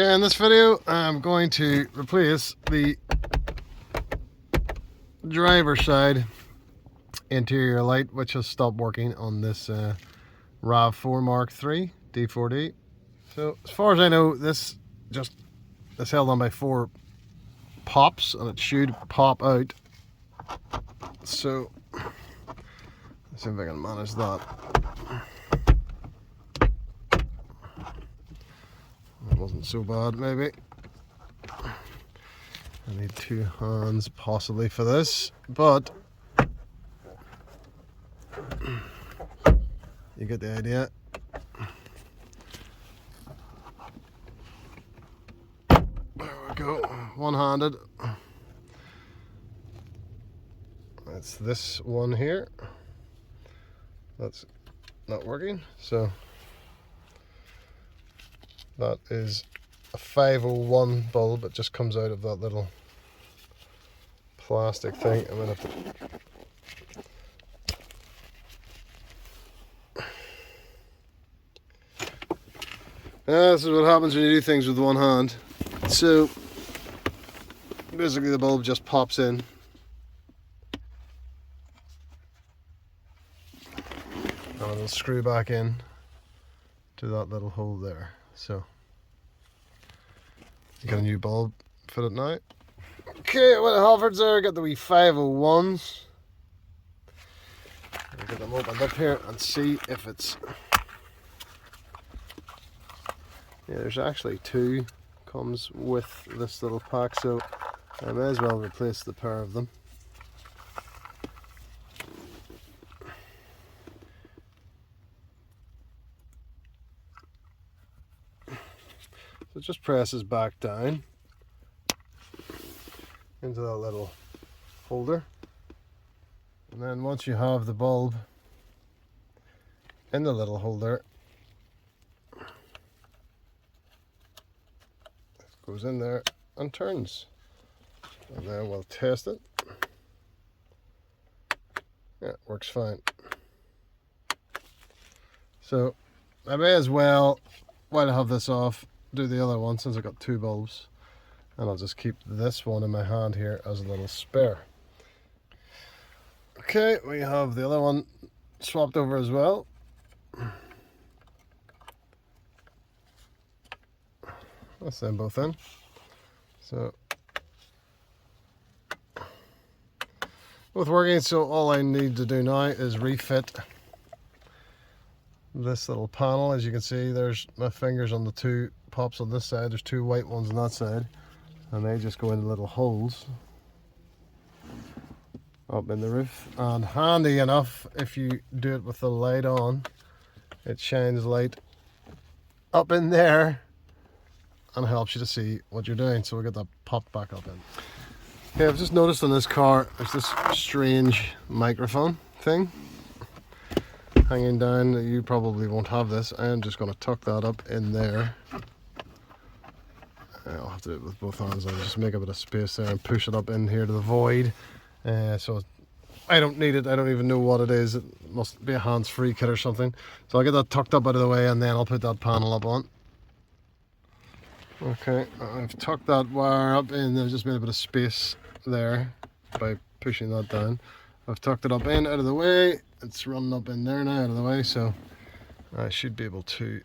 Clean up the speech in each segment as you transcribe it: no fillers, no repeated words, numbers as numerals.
Okay, in this video I'm going to replace the driver's side interior light, which has stopped working on this Rav4 Mk3 D4D. So as far as I know, this is held on by 4 pops and it should pop out. So let's see if I can manage that. It wasn't so bad, maybe. I need 2 hands possibly for this, but you get the idea. There we go, one-handed. That's this one here. That's not working, so that is a 501 bulb. It just comes out of that little plastic thing. I'm gonna have to... this is what happens when you do things with one hand. So basically the bulb just pops in. And it'll screw back in to that little hole there. So you got a new bulb fitted now. Okay, well, the Halfords there, got the wee 501s. I'll get them opened up here and see if it's... Yeah, there's actually 2 comes with this little pack, so I may as well replace the pair of them. So it just presses back down into that little holder, and then once you have the bulb in the little holder, it goes in there and turns, and then we'll test it. Yeah, it works fine. So I may as well, while I have this off, do the other one since I've got 2 bulbs, and I'll just keep this one in my hand here as a little spare. Okay, we have the other one swapped over as well. That's them both in. So both working, so all I need to do now is refit this little panel. As you can see, there's my fingers on the 2 pops on this side. There's 2 white ones on that side, and they just go into little holes up in the roof. And handy enough, if you do it with the light on, it shines light up in there and helps you to see what you're doing. So we'll get that popped back up in. Okay, I've just noticed on this car there's this strange microphone thing hanging down. You probably won't have this. I am just going to tuck that up in there. I'll have to do it with both hands. I'll just make a bit of space there and push it up in here to the void. So I don't need it. I don't even know what it is. It must be a hands-free kit or something. So I'll get that tucked up out of the way, and then I'll put that panel up on. Okay, I've tucked that wire up in. I've just made a bit of space there by pushing that down. I've tucked it up in out of the way. It's running up in there now out of the way, so I should be able to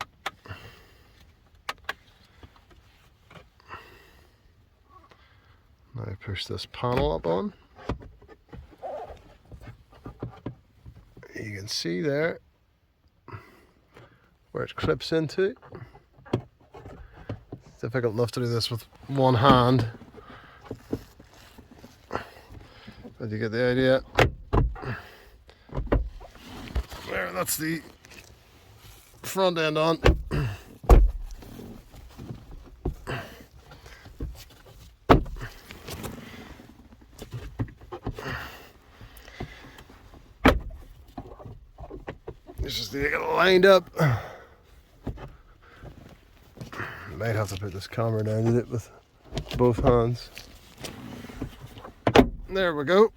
now push this panel up on. You can see there where it clips into. It's difficult enough to do this with one hand, but you get the idea. There, that's the front end on. Just to get it lined up. Might have to put this camera down in it with both hands. There we go.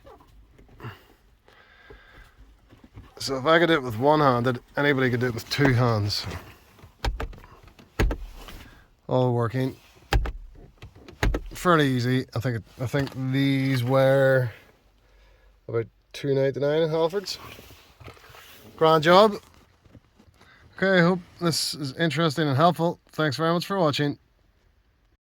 So if I could do it with one-handed, anybody could do it with 2 hands. All working fairly easy. I think these were about $2.99 at Halfords. Grand job. Okay, I hope this is interesting and helpful. Thanks very much for watching.